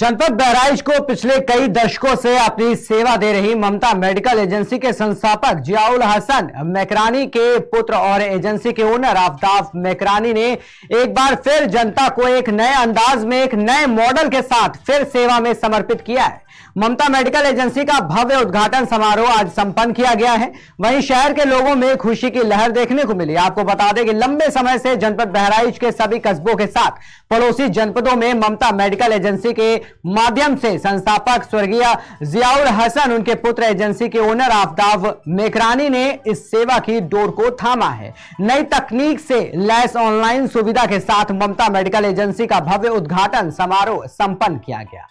जनपद बहराइच को पिछले कई दशकों से अपनी सेवा दे रही ममता मेडिकल एजेंसी के संस्थापक जियाउल हसन मेकरानी के पुत्र और एजेंसी के ओनर आफ्ताब मेकरानी ने एक बार फिर जनता को एक नए अंदाज में एक नए मॉडल के साथ फिर सेवा में समर्पित किया है। ममता मेडिकल एजेंसी का भव्य उद्घाटन समारोह आज संपन्न किया गया है। वहीं शहर के लोगों में खुशी की लहर देखने को मिली। आपको बता दें कि लंबे समय से जनपद बहराइच के सभी कस्बों के साथ पड़ोसी जनपदों में ममता मेडिकल एजेंसी के माध्यम से संस्थापक स्वर्गीय जियाउल हसन, उनके पुत्र एजेंसी के ओनर आफ्ताब मेकरानी ने इस सेवा की डोर को थामा है। नई तकनीक से लैस ऑनलाइन सुविधा के साथ ममता मेडिकल एजेंसी का भव्य उद्घाटन समारोह संपन्न किया गया।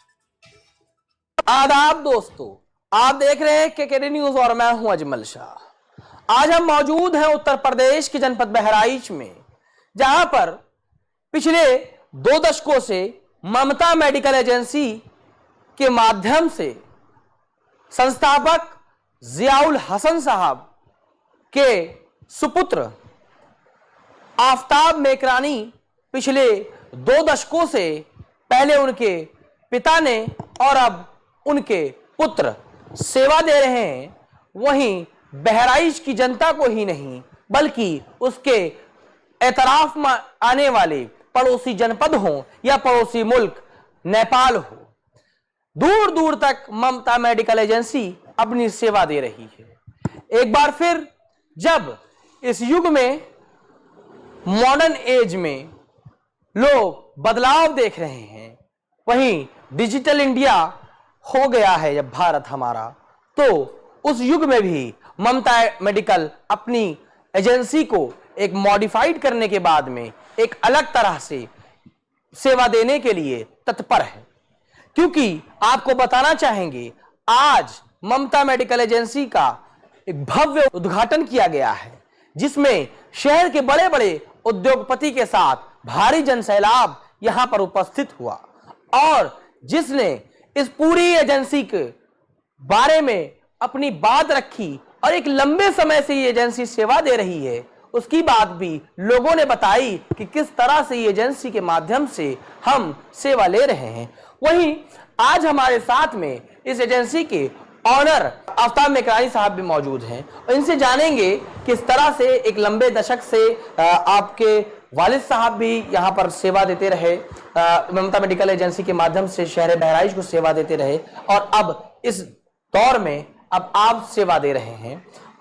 आदाब दोस्तों, आप देख रहे हैं केकेडी न्यूज और मैं हूं अजमल शाह। आज हम मौजूद हैं उत्तर प्रदेश के जनपद बहराइच में, जहां पर पिछले 2 दशकों से ममता मेडिकल एजेंसी के माध्यम से संस्थापक जियाउल हसन साहब के सुपुत्र आफ्ताब मेकरानी पिछले 2 दशकों से पहले उनके पिता ने और अब उनके पुत्र सेवा दे रहे हैं। वहीं बहराइच की जनता को ही नहीं बल्कि उसके एतराफ में आने वाले पड़ोसी जनपद हो या पड़ोसी मुल्क नेपाल हो, दूर दूर तक ममता मेडिकल एजेंसी अपनी सेवा दे रही है। एक बार फिर जब इस युग में, मॉडर्न एज में लोग बदलाव देख रहे हैं, वहीं डिजिटल इंडिया हो गया है जब भारत हमारा, तो उस युग में भी ममता मेडिकल अपनी एजेंसी को एक मॉडिफाइड करने के बाद में एक अलग तरह से सेवा देने के लिए तत्पर है। क्योंकि आपको बताना चाहेंगे, आज ममता मेडिकल एजेंसी का एक भव्य उद्घाटन किया गया है, जिसमें शहर के बड़े बड़े उद्योगपति के साथ भारी जनसैलाब यहां पर उपस्थित हुआ और जिसने इस पूरी एजेंसी के बारे में अपनी बात रखी और एक लंबे समय से ये एजेंसी सेवा दे रही है, उसकी बात भी लोगों ने बताई कि किस तरह से ये एजेंसी के माध्यम से हम सेवा ले रहे हैं। वहीं आज हमारे साथ में इस एजेंसी के ऑनर आफ्ताब मेकरानी साहब भी मौजूद हैं और इनसे जानेंगे किस तरह से एक लंबे दशक से आपके वालिद साहब भी यहाँ पर सेवा देते रहे, ममता मेडिकल एजेंसी के माध्यम से शहर बहराइच को सेवा देते रहे और अब इस दौर में अब आप सेवा दे रहे हैं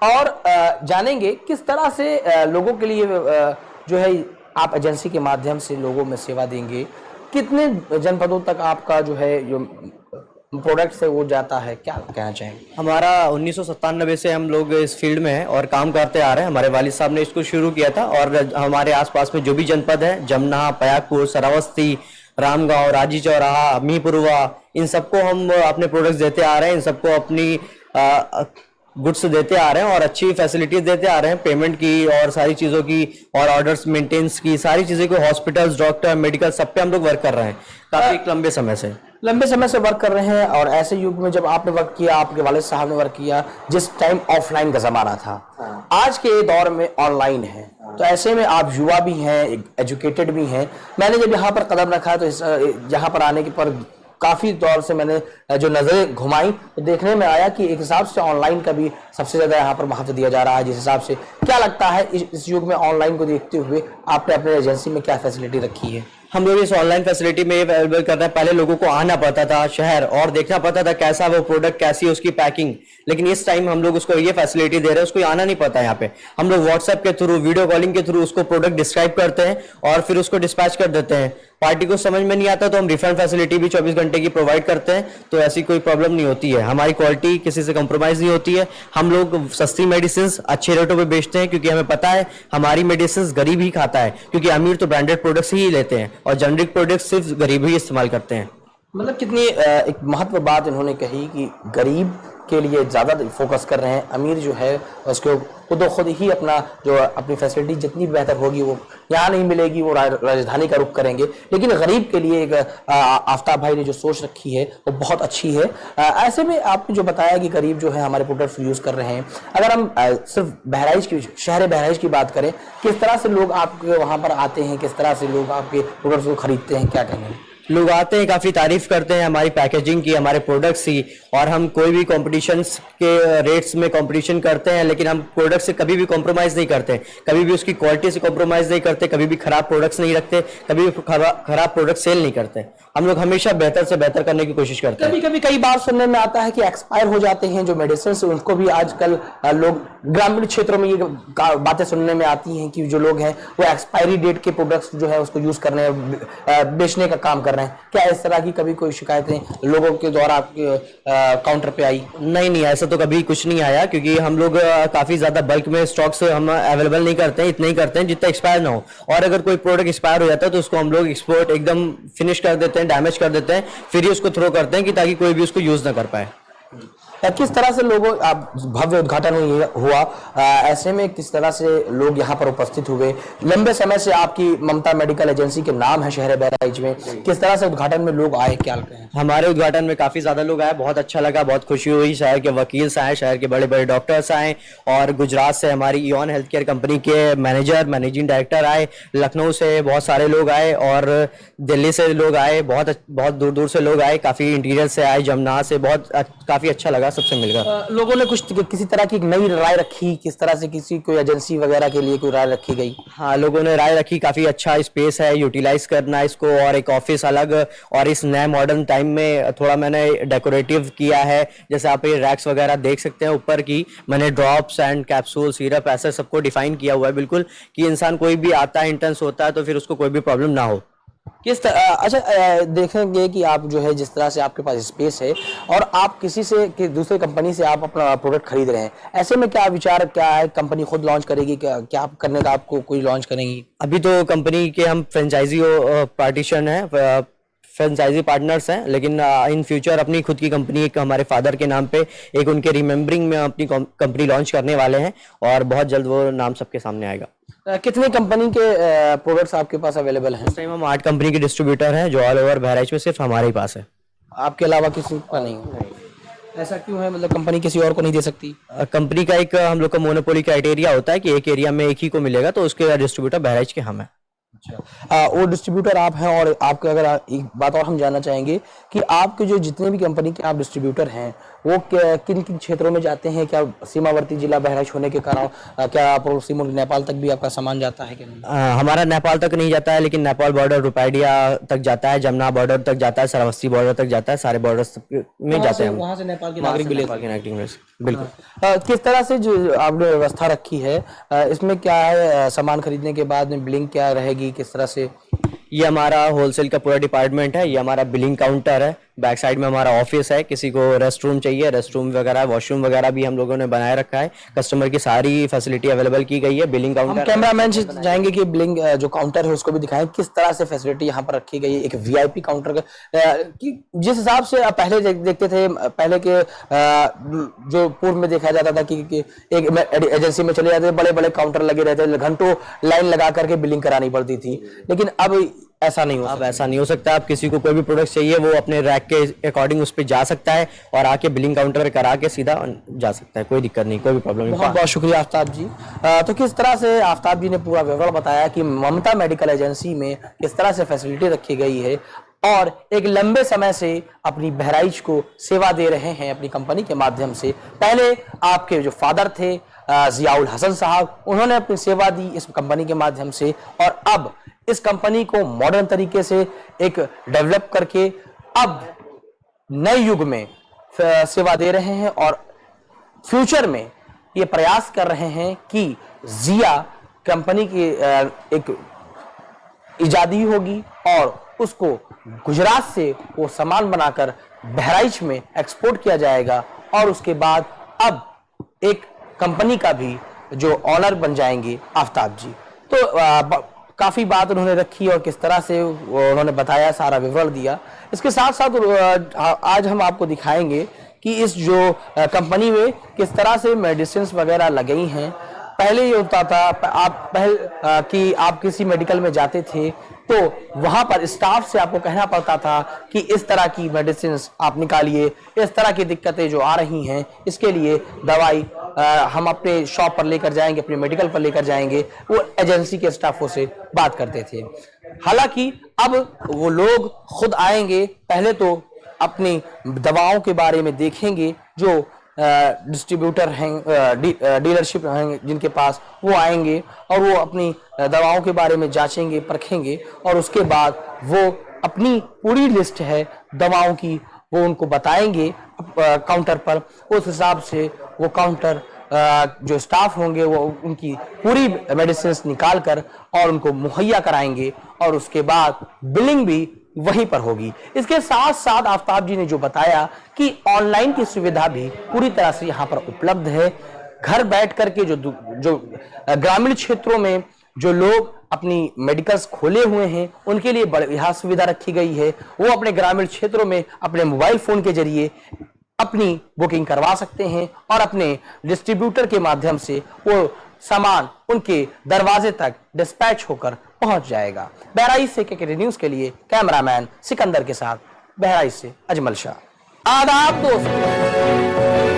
और जानेंगे किस तरह से लोगों के लिए जो है आप एजेंसी के माध्यम से लोगों में सेवा देंगे। कितने जनपदों तक आपका जो है जो प्रोडक्ट से वो जाता है, क्या कहना चाहेंगे? हमारा 1997 से हम लोग इस फील्ड में हैं और काम करते आ रहे हैं। हमारे वालिद साहब ने इसको शुरू किया था और हमारे आसपास में जो भी जनपद है, जमुना, पयागपुर, सरावस्ती, रामगांव, राजी चौराहा, मीपुरवा, इन सबको हम अपने प्रोडक्ट्स देते आ रहे हैं। इन सबको अपनी गुड्स देते आ रहे हैं और अच्छी फैसिलिटीज देते आ रहे हैं, पेमेंट की और सारी चीज़ों की और ऑर्डर्स मेंटेनेंस की, सारी चीज़ें को हॉस्पिटल्स, डॉक्टर, मेडिकल, सब पे हम लोग वर्क कर रहे हैं काफ़ी लंबे समय से वर्क कर रहे हैं। और ऐसे युग में जब आपने वर्क किया, आपके वालिद साहब ने वर्क किया, जिस टाइम ऑफलाइन का जमाना था, आज के दौर में ऑनलाइन है, तो ऐसे में आप युवा भी हैं, एजुकेटेड भी हैं। मैंने जब यहाँ पर कदम रखा तो यहाँ पर आने के पर काफी दौर से मैंने जो नजरें घुमाई तो देखने में आया कि एक हिसाब से ऑनलाइन का भी सबसे ज्यादा यहाँ पर महत्व दिया जा रहा है। जिस हिसाब से क्या लगता है इस युग में ऑनलाइन को देखते हुए आपने अपने एजेंसी में क्या फैसिलिटी रखी है? हम लोग इस ऑनलाइन फैसिलिटी में अवेलेबल कर रहे हैं। पहले लोगों को आना पड़ता था शहर और देखना पड़ता था कैसा वो प्रोडक्ट, कैसी है उसकी पैकिंग, लेकिन इस टाइम हम लोग उसको ये फैसिलिटी दे रहे हैं, उसको आना नहीं पड़ता। यहाँ पे हम लोग व्हाट्सएप के थ्रू, वीडियो कॉलिंग के थ्रू उसको प्रोडक्ट डिस्क्राइब करते हैं और फिर उसको डिस्पैच कर देते हैं। पार्टी को समझ में नहीं आता तो हम रिफंड फैसिलिटी भी 24 घंटे की प्रोवाइड करते हैं, तो ऐसी कोई प्रॉब्लम नहीं होती है। हमारी क्वालिटी किसी से कंप्रोमाइज नहीं होती है। हम लोग सस्ती मेडिसिन अच्छे रेटों पे बेचते हैं क्योंकि हमें पता है हमारी मेडिसिन गरीब ही खाता है, क्योंकि अमीर तो ब्रांडेड प्रोडक्ट्स ही लेते हैं और जेनरिक प्रोडक्ट्स सिर्फ गरीब ही इस्तेमाल करते हैं। मतलब कितनी एक महत्व बात इन्होंने कही कि गरीब के लिए ज्यादा फोकस कर रहे हैं। अमीर जो है उसको खुद ही अपना जो अपनी फैसिलिटी जितनी बेहतर होगी वो यहाँ नहीं मिलेगी, वो राजधानी का रुख करेंगे। लेकिन गरीब के लिए एक आफ्ताब भाई ने जो सोच रखी है वो बहुत अच्छी है। ऐसे में आपने जो बताया कि गरीब जो है हमारे प्रोडक्ट्स यूज कर रहे हैं, अगर हम सिर्फ बहराइच की, शहर बहराइच की बात करें, किस तरह से लोग आपके वहाँ पर आते हैं, किस तरह से लोग आपके प्रोडक्ट्स को खरीदते हैं, क्या कहेंगे? लोग आते हैं, काफी तारीफ करते हैं हमारी पैकेजिंग की, हमारे प्रोडक्ट्स की। और हम कोई भी कंपटीशंस के रेट्स में कंपटीशन करते हैं, लेकिन हम प्रोडक्ट से कभी भी कॉम्प्रोमाइज नहीं करते, कभी भी उसकी क्वालिटी से कॉम्प्रोमाइज नहीं करते, कभी भी खराब प्रोडक्ट्स नहीं रखते, कभी भी खराब प्रोडक्ट सेल नहीं करते। हम लोग हमेशा बेहतर से बेहतर करने की कोशिश करते हैं। कभी कभी कई बार सुनने में आता है कि एक्सपायर हो जाते हैं जो मेडिसिन, उनको भी आजकल लोग ग्रामीण क्षेत्रों में ये बातें सुनने में आती हैं कि जो लोग हैं वो एक्सपायरी डेट के प्रोडक्ट्स जो है उसको यूज करने बेचने का काम कर रहे हैं। क्या इस तरह की कभी कोई शिकायतें लोगों के द्वारा आपके काउंटर पे आई? नहीं, ऐसा तो कभी कुछ नहीं आया, क्योंकि हम लोग काफी ज्यादा बल्क में स्टॉक्स हम अवेलेबल नहीं करते हैं, इतना ही करते हैं जितना एक्सपायर ना हो। और अगर कोई प्रोडक्ट एक्सपायर हो जाता है तो उसको हम लोग एक्सपोर्ट एकदम फिनिश कर देते हैं, डैमेज कर देते हैं, फिर ही उसको थ्रो करते हैं कि ताकि कोई भी उसको यूज ना कर पाए। किस तरह से लोगों भव्य उद्घाटन हुआ, ऐसे में किस तरह से लोग यहाँ पर उपस्थित हुए? लंबे समय से आपकी ममता मेडिकल एजेंसी के नाम है शहर बहराइच में, किस तरह से उद्घाटन में लोग आए, क्या लगता है? हमारे उद्घाटन में काफी ज्यादा लोग आए, बहुत अच्छा लगा, बहुत खुशी हुई। शहर के वकील आए, शहर के बड़े बड़े डॉक्टर्स आए, और गुजरात से हमारी इयॉन हेल्थ केयर कंपनी के मैनेजिंग डायरेक्टर आए, लखनऊ से बहुत सारे लोग आए, और दिल्ली से लोग आए, बहुत दूर दूर से लोग आए, काफी इंटीरियर से आए, जमुना से, काफी अच्छा लगा सबसे मिलकर। लोगों ने कुछ किसी तरह की नई राय रखी, किस तरह से किसी कोई एजेंसी वगैरह के लिए कोई राय रखी गई? हाँ, लोगों ने राय रखी, काफी अच्छा स्पेस है, यूटिलाइज करना इसको, और एक ऑफिस अलग, और इस नए मॉडर्न टाइम में थोड़ा मैंने डेकोरेटिव किया है। जैसे आप ये रैक्स वगैरह देख सकते हैं ऊपर की, मैंने ड्रॉप्स एंड कैप्सूल, सिरप ऐसे सबको डिफाइन किया हुआ है बिल्कुल, कि इंसान कोई भी आता है, इंटेंस होता है, तो फिर उसको कोई भी प्रॉब्लम ना हो। किस तरह अच्छा देखेंगे कि आप जो है जिस तरह से आपके पास स्पेस है और आप किसी से कि दूसरे कंपनी से आप अपना प्रोडक्ट खरीद रहे हैं, ऐसे में क्या विचार क्या है? कंपनी खुद लॉन्च करेगी, क्या करने का आपको कोई लॉन्च करेगी? अभी तो कंपनी के हम फ्रेंचाइजी पार्टीशन है, फ्रेंचाइजी पार्टनर्स हैं, लेकिन इन फ्यूचर अपनी खुद की कंपनी एक हमारे फादर के नाम पे एक उनके रिमेम्बरिंग में अपनी कंपनी लॉन्च करने वाले हैं, और बहुत जल्द वो नाम सबके सामने आएगा। कितने कंपनी के प्रोडक्ट्स आपके पास अवेलेबल हैं? इस टाइम हम 8 कंपनी के डिस्ट्रीब्यूटर हैं, जो ऑल ओवर बहराइच में सिर्फ हमारे ही पास है। आपके अलावा किसी का नहीं? ऐसा क्यों है, मतलब कंपनी किसी और को नहीं दे सकती? कंपनी का एक हम लोग का मोनोपोली क्राइटेरिया होता है कि एक एरिया में एक ही को मिलेगा, तो उसके डिस्ट्रीब्यूटर बहराइच के हम हैं। वो डिस्ट्रीब्यूटर आप हैं, और आपके अगर एक बात और हम जानना चाहेंगे कि आपके जो जितने भी कंपनी के आप डिस्ट्रीब्यूटर हैं वो किन किन क्षेत्रों में जाते हैं? क्या सीमावर्ती जिला बहराइच होने के कारण क्या पड़ोसी मुल्क नेपाल तक भी आपका सामान जाता है कि नहीं? हमारा नेपाल तक नहीं जाता है, लेकिन नेपाल बॉर्डर रुपाइडिया तक जाता है, जमुना बॉर्डर तक जाता है, श्रावस्ती बॉर्डर तक जाता है, सारे बॉर्डर्स में जाते हैं। वहां से नेपाल के नागरिक भी लेते हैं। बिल्कुल। किस तरह से जो आपने व्यवस्था रखी है, इसमें क्या है, सामान खरीदने के बाद में बिलिंग क्या रहेगी, किस तरह से? ये हमारा होलसेल का पूरा डिपार्टमेंट है, ये हमारा बिलिंग काउंटर है, बैक साइड में हमारा ऑफिस है, किसी को रेस्ट रूम चाहिए, रेस्ट रूम वगैरह, वॉशरूम वगैरह भी हम लोगों ने बनाए रखा है, कस्टमर की सारी फैसिलिटी अवेलेबल की गई है। बिलिंग काउंटर, कैमरामैन से जाएंगे कि बिलिंग जो काउंटर है उसको भी दिखाएं, किस तरह से फैसिलिटी यहाँ पर रखी गई है, एक वीआईपी काउंटर कि जिस हिसाब से आप पहले देखते थे, पहले के जो पूर्व में देखा जाता था कि एक एजेंसी में चले जाते, बड़े बड़े काउंटर लगे रहते, घंटों लाइन लगा करके बिलिंग करानी पड़ती थी, लेकिन अब ऐसा नहीं हो सकता। अब ऐसा नहीं हो सकता। आप किसी को कोई भी प्रोडक्ट चाहिए वो अपने रैक के अकॉर्डिंग उस पर जा सकता है, और आके बिलिंग काउंटर पे करा के सीधा जा सकता है, कोई दिक्कत नहीं, कोई भी प्रॉब्लम नहीं। बहुत बहुत शुक्रिया आफ्ताब जी। तो किस तरह से आफ्ताब जी ने पूरा विवरण बताया कि ममता मेडिकल एजेंसी में किस तरह से फैसिलिटी रखी गई है, और एक लंबे समय से अपनी बहराइच को सेवा दे रहे हैं अपनी कंपनी के माध्यम से। पहले आपके जो फादर थे जियाउल हसन साहब, उन्होंने अपनी सेवा दी इस कंपनी के माध्यम से, और अब इस कंपनी को मॉडर्न तरीके से एक डेवलप करके अब नए युग में सेवा दे रहे हैं, और फ्यूचर में ये प्रयास कर रहे हैं कि जिया कंपनी की एक इजादी होगी और उसको गुजरात से वो सामान बनाकर बहराइच में एक्सपोर्ट किया जाएगा, और उसके बाद अब एक कंपनी का भी जो ऑनर बन जाएंगे आफ्ताब जी। तो काफी बात उन्होंने रखी और किस तरह से उन्होंने बताया, सारा विवरण दिया। इसके साथ साथ आज हम आपको दिखाएंगे कि इस जो कंपनी में किस तरह से मेडिसिन वगैरह लगई हैं, पहले ये होता था कि आप किसी मेडिकल में जाते थे तो वहां पर स्टाफ से आपको कहना पड़ता था कि इस तरह की मेडिसिन आप निकालिए, इस तरह की दिक्कतें जो आ रही हैं इसके लिए दवाई हम अपने शॉप पर लेकर जाएंगे, अपने मेडिकल पर लेकर जाएंगे। वो एजेंसी के स्टाफों से बात करते थे। हालांकि अब वो लोग खुद आएंगे, पहले तो अपनी दवाओं के बारे में देखेंगे, जो डिस्ट्रीब्यूटर हैं, डीलरशिप हैं जिनके पास, वो आएंगे और वो अपनी दवाओं के बारे में जांचेंगे, परखेंगे और उसके बाद वो अपनी पूरी लिस्ट है दवाओं की वो उनको बताएंगे काउंटर पर। उस हिसाब से वो काउंटर जो स्टाफ होंगे वो उनकी पूरी मेडिसिन निकाल कर और उनको मुहैया कराएंगे और उसके बाद बिलिंग भी वहीं पर होगी। इसके साथ साथ आफ्ताब जी ने जो बताया कि ऑनलाइन की सुविधा भी पूरी तरह से यहाँ पर उपलब्ध है। घर बैठ करके जो ग्रामीण क्षेत्रों में जो लोग अपनी मेडिकल्स खोले हुए हैं उनके लिए बढ़िया सुविधा रखी गई है। वो अपने ग्रामीण क्षेत्रों में अपने मोबाइल फोन के जरिए अपनी बुकिंग करवा सकते हैं और अपने डिस्ट्रीब्यूटर के माध्यम से वो सामान उनके दरवाजे तक डिस्पैच होकर पहुंच जाएगा। बहराइच से केकेटी न्यूज के लिए कैमरामैन सिकंदर के साथ बहराइच से अजमल शाह। आदाब दोस्तों।